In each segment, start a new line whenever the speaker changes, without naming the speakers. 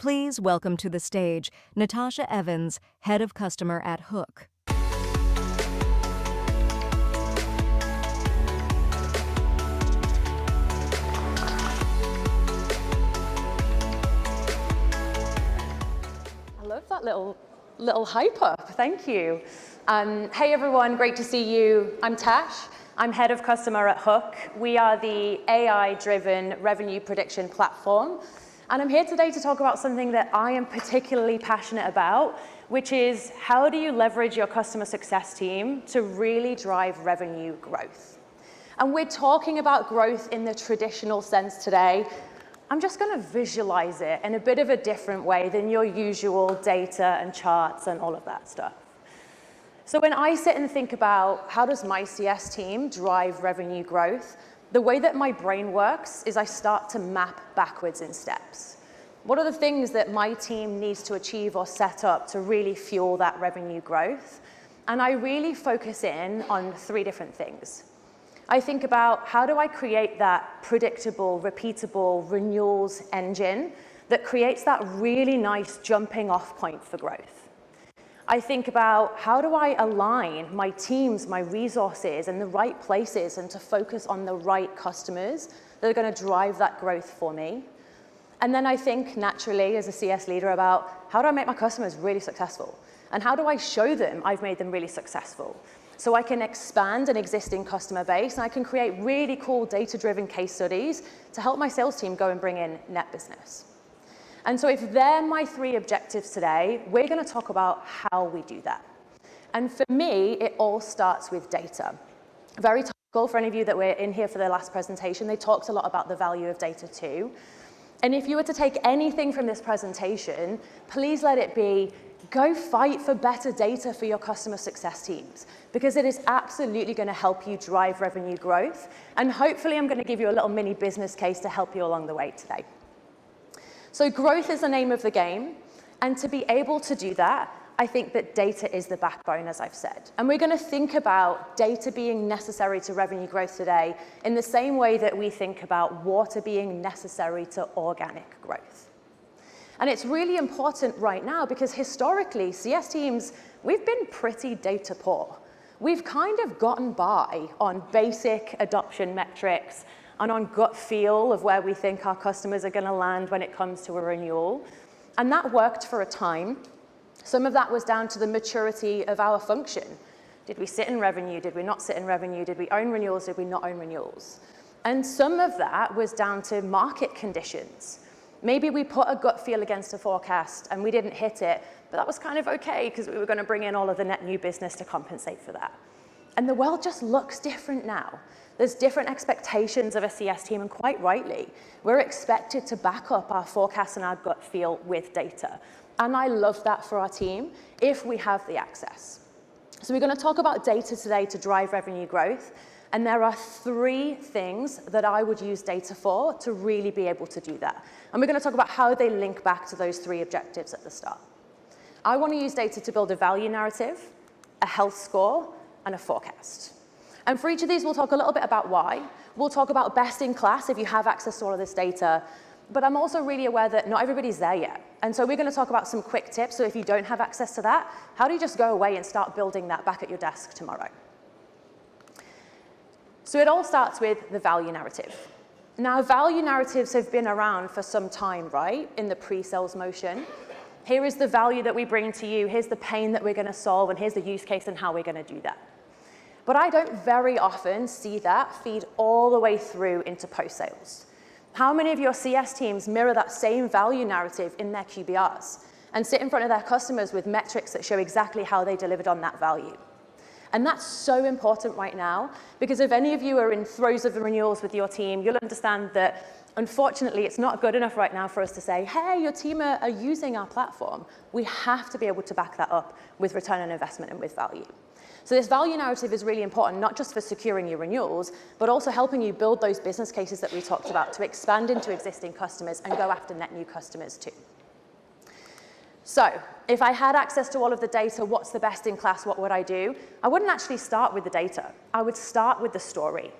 Please welcome to the stage Natasha Evans, Head of Customer at Hook.
I love that little hype up. Thank you. Hey everyone, great to see you. I'm Tash. I'm Head of Customer at Hook. We are the AI-driven revenue prediction platform. And I'm here today to talk about something that I am particularly passionate about, which is how do you leverage your customer success team to really drive revenue growth? And we're talking about growth in the traditional sense today. I'm just going to visualize it in a bit of a different way than your usual data and charts and all of that stuff. So when I sit and think about how does my CS team drive revenue growth, the way that my brain works is I start to map backwards in steps. What are the things that my team needs to achieve or set up to really fuel that revenue growth? And I really focus in on three different things. I think about how do I create that predictable, repeatable renewals engine that creates that really nice jumping off point for growth. I think about how do I align my teams, my resources in the right places and to focus on the right customers that are going to drive that growth for me. And then I think naturally as a CS leader about how do I make my customers really successful? And how do I show them I've made them really successful? So I can expand an existing customer base and I can create really cool data-driven case studies to help my sales team go and bring in net business. And so if they're my three objectives today, we're going to talk about how we do that. And for me, it all starts with data. Very topical for any of you that were in here for the last presentation. They talked a lot about the value of data too. And if you were to take anything from this presentation, please let it be, go fight for better data for your customer success teams, because it is absolutely going to help you drive revenue growth. And hopefully I'm going to give you a little mini business case to help you along the way today. So growth is the name of the game, and to be able to do that, I think that data is the backbone, as I've said. And we're going to think about data being necessary to revenue growth today in the same way that we think about water being necessary to organic growth. And it's really important right now because historically, CS teams, we've been pretty data poor. We've kind of gotten by on basic adoption metrics and on gut feel of where we think our customers are going to land when it comes to a renewal. And that worked for a time. Some of that was down to the maturity of our function. Did we sit in revenue? Did we not sit in revenue? Did we own renewals? Did we not own renewals? And some of that was down to market conditions. Maybe we put a gut feel against a forecast and we didn't hit it, but that was kind of okay because we were going to bring in all of the net new business to compensate for that. And the world just looks different now. There's different expectations of a CS team, and quite rightly, we're expected to back up our forecasts and our gut feel with data. And I love that for our team if we have the access. So we're going to talk about data today to drive revenue growth. And there are three things that I would use data for to really be able to do that. And we're going to talk about how they link back to those three objectives at the start. I want to use data to build a value narrative, a health score, and a forecast. And for each of these, we'll talk a little bit about why. We'll talk about best in class if you have access to all of this data. But I'm also really aware that not everybody's there yet. And so we're going to talk about some quick tips. So if you don't have access to that, how do you just go away and start building that back at your desk tomorrow? So it all starts with the value narrative. Now, value narratives have been around for some time, right, in the pre-sales motion. Here is the value that we bring to you. Here's the pain that we're going to solve. And here's the use case and how we're going to do that. But I don't very often see that feed all the way through into post-sales. How many of your CS teams mirror that same value narrative in their QBRs and sit in front of their customers with metrics that show exactly how they delivered on that value? And that's so important right now, because if any of you are in throes of the renewals with your team, you'll understand that unfortunately, it's not good enough right now for us to say, hey, your team are using our platform. We have to be able to back that up with return on investment and with value. So this value narrative is really important, not just for securing your renewals, but also helping you build those business cases that we talked about to expand into existing customers and go after net new customers too. So if I had access to all of the data, what's the best in class? What would I do? I wouldn't actually start with the data. I would start with the story.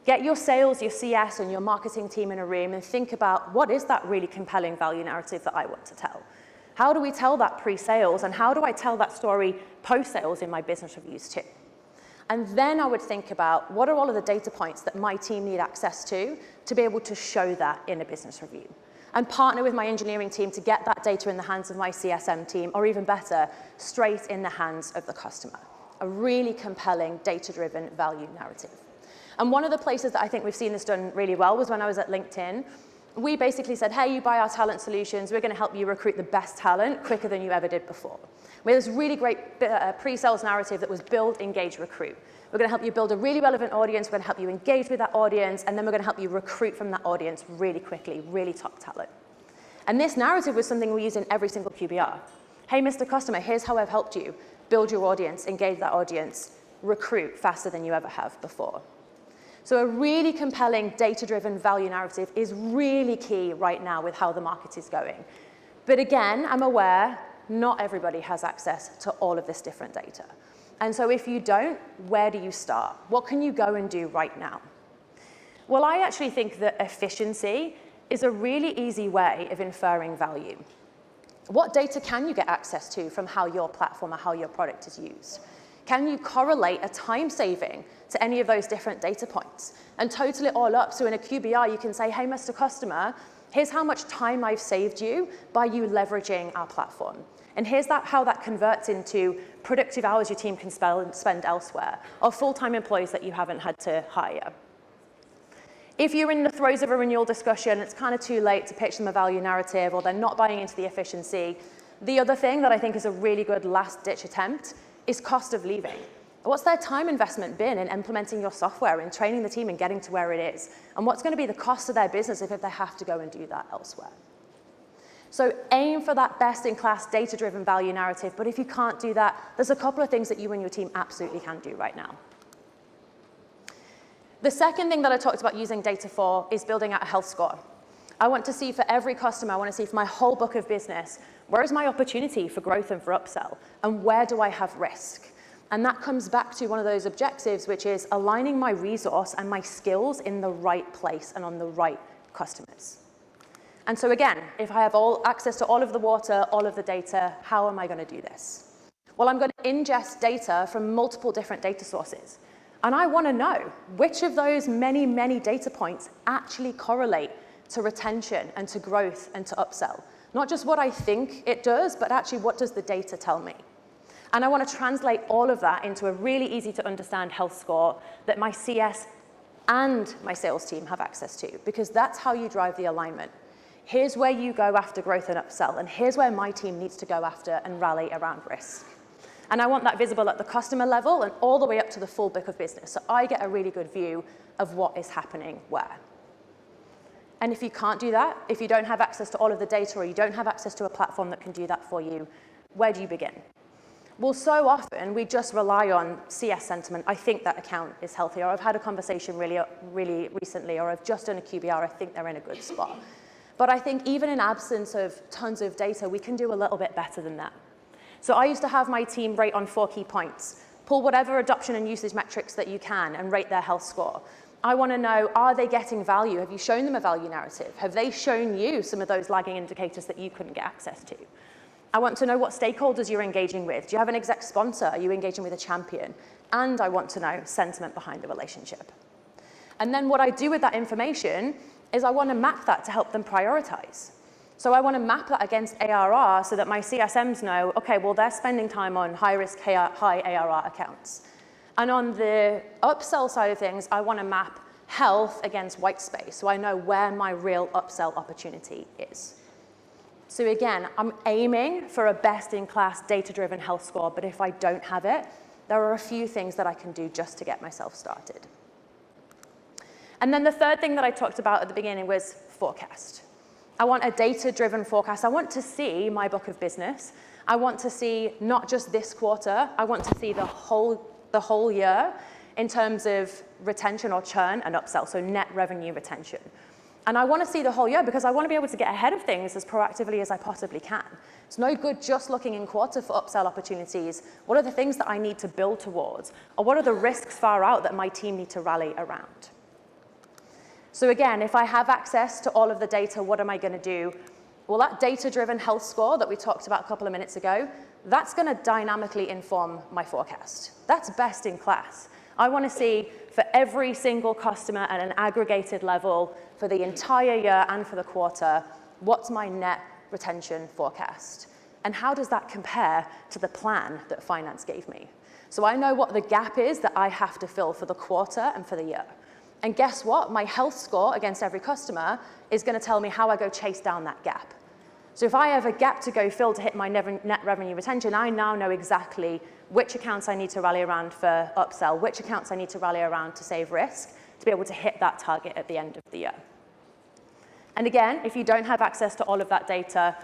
Get your sales, your CS, and your marketing team in a room and think about what is that really compelling value narrative that I want to tell? How do we tell that pre-sales, and how do I tell that story post-sales in my business reviews too? And then I would think about what are all of the data points that my team need access to be able to show that in a business review. And partner with my engineering team to get that data in the hands of my CSM team, or even better, straight in the hands of the customer. A really compelling data-driven value narrative. And one of the places that I think we've seen this done really well was when I was at LinkedIn. We basically said, hey, you buy our talent solutions, we're going to help you recruit the best talent quicker than you ever did before. We had this really great pre-sales narrative that was build, engage, recruit. We're going to help you build a really relevant audience, we're going to help you engage with that audience, and then we're going to help you recruit from that audience really quickly, really top talent. And this narrative was something we use in every single QBR. Hey, Mr. Customer, here's how I've helped you build your audience, engage that audience, recruit faster than you ever have before. So a really compelling data-driven value narrative is really key right now with how the market is going. But again, I'm aware not everybody has access to all of this different data. And so if you don't, where do you start? What can you go and do right now? Well, I actually think that efficiency is a really easy way of inferring value. What data can you get access to from how your platform or how your product is used? Can you correlate a time saving to any of those different data points and total it all up? So in a QBR, you can say, hey, Mr. Customer, here's how much time I've saved you by you leveraging our platform. And here's how that converts into productive hours your team can spend elsewhere, or full-time employees that you haven't had to hire. If you're in the throes of a renewal discussion, it's kind of too late to pitch them a value narrative, or they're not buying into the efficiency. The other thing that I think is a really good last-ditch attempt is cost of leaving. What's their time investment been in implementing your software and training the team and getting to where it is? And what's going to be the cost of their business if they have to go and do that elsewhere? So aim for that best-in-class data-driven value narrative, but if you can't do that, there's a couple of things that you and your team absolutely can do right now. The second thing that I talked about using data for is building out a health score. I want to see for every customer, I want to see for my whole book of business, where is my opportunity for growth and for upsell, and where do I have risk? And that comes back to one of those objectives, which is aligning my resource and my skills in the right place and on the right customers. And so again, if I have access to all of the water, all of the data, how am I going to do this? Well, I'm going to ingest data from multiple different data sources. And I want to know which of those many, many data points actually correlate to retention and to growth and to upsell. Not just what I think it does, but actually what does the data tell me? And I want to translate all of that into a really easy to understand health score that my CS and my sales team have access to, because that's how you drive the alignment. Here's where you go after growth and upsell, and here's where my team needs to go after and rally around risk. And I want that visible at the customer level and all the way up to the full book of business, so I get a really good view of what is happening where. And if you can't do that, if you don't have access to all of the data or you don't have access to a platform that can do that for you, where do you begin? Well, so often we just rely on CS sentiment. I think that account is healthy, or I've had a conversation really recently, or I've just done a QBR, I think they're in a good spot. But I think even in absence of tons of data, we can do a little bit better than that. So I used to have my team rate on 4 key points. Pull whatever adoption and usage metrics that you can and rate their health score. I want to know, are they getting value? Have you shown them a value narrative? Have they shown you some of those lagging indicators that you couldn't get access to? I want to know what stakeholders you're engaging with. Do you have an exec sponsor? Are you engaging with a champion? And I want to know sentiment behind the relationship. And then what I do with that information is I want to map that to help them prioritize. So I want to map that against ARR so that my CSMs know, okay, well, they're spending time on high-risk, high ARR accounts. And on the upsell side of things, I want to map health against white space so I know where my real upsell opportunity is. So again, I'm aiming for a best-in-class data-driven health score, but if I don't have it, there are a few things that I can do just to get myself started. And then the third thing that I talked about at the beginning was forecast. I want a data-driven forecast. I want to see my book of business. I want to see not just this quarter, I want to see the whole year in terms of retention or churn and upsell, so net revenue retention. And I want to see the whole year because I want to be able to get ahead of things as proactively as I possibly can. It's no good just looking in quarter for upsell opportunities. What are the things that I need to build towards? Or what are the risks far out that my team need to rally around? So again, if I have access to all of the data, what am I going to do? Well, that data-driven health score that we talked about a couple of minutes ago, that's going to dynamically inform my forecast. That's best in class. I want to see for every single customer at an aggregated level for the entire year and for the quarter, what's my net retention forecast? And how does that compare to the plan that finance gave me? So I know what the gap is that I have to fill for the quarter and for the year. And guess what? My health score against every customer is going to tell me how I go chase down that gap. So if I have a gap to go fill to hit my net revenue retention, I now know exactly which accounts I need to rally around for upsell, which accounts I need to rally around to save risk, to be able to hit that target at the end of the year. And again, if you don't have access to all of that data,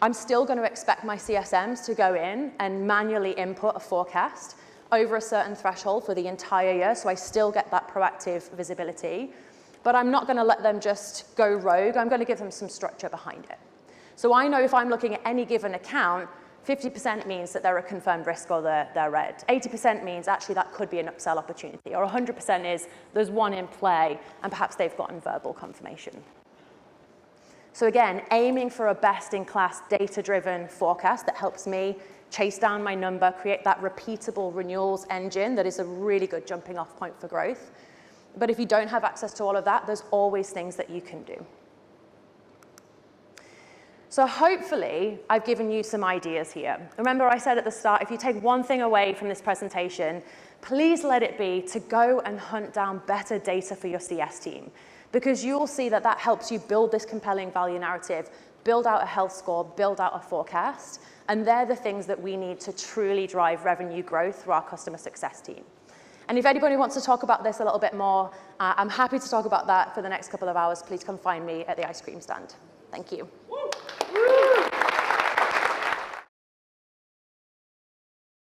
I'm still going to expect my CSMs to go in and manually input a forecast over a certain threshold for the entire year, so I still get that proactive visibility. But I'm not going to let them just go rogue. I'm going to give them some structure behind it. So I know if I'm looking at any given account, 50% means that they're a confirmed risk or they're red. 80% means actually that could be an upsell opportunity. Or 100% is there's one in play and perhaps they've gotten verbal confirmation. So again, aiming for a best-in-class data-driven forecast that helps me chase down my number, create that repeatable renewals engine that is a really good jumping-off point for growth. But if you don't have access to all of that, there's always things that you can do. So hopefully, I've given you some ideas here. Remember I said at the start, if you take one thing away from this presentation, please let it be to go and hunt down better data for your CS team, because you'll see that that helps you build this compelling value narrative, build out a health score, build out a forecast, and they're the things that we need to truly drive revenue growth through our customer success team. And if anybody wants to talk about this a little bit more, I'm happy to talk about that for the next couple of hours. Please come find me at the ice cream stand. Thank you.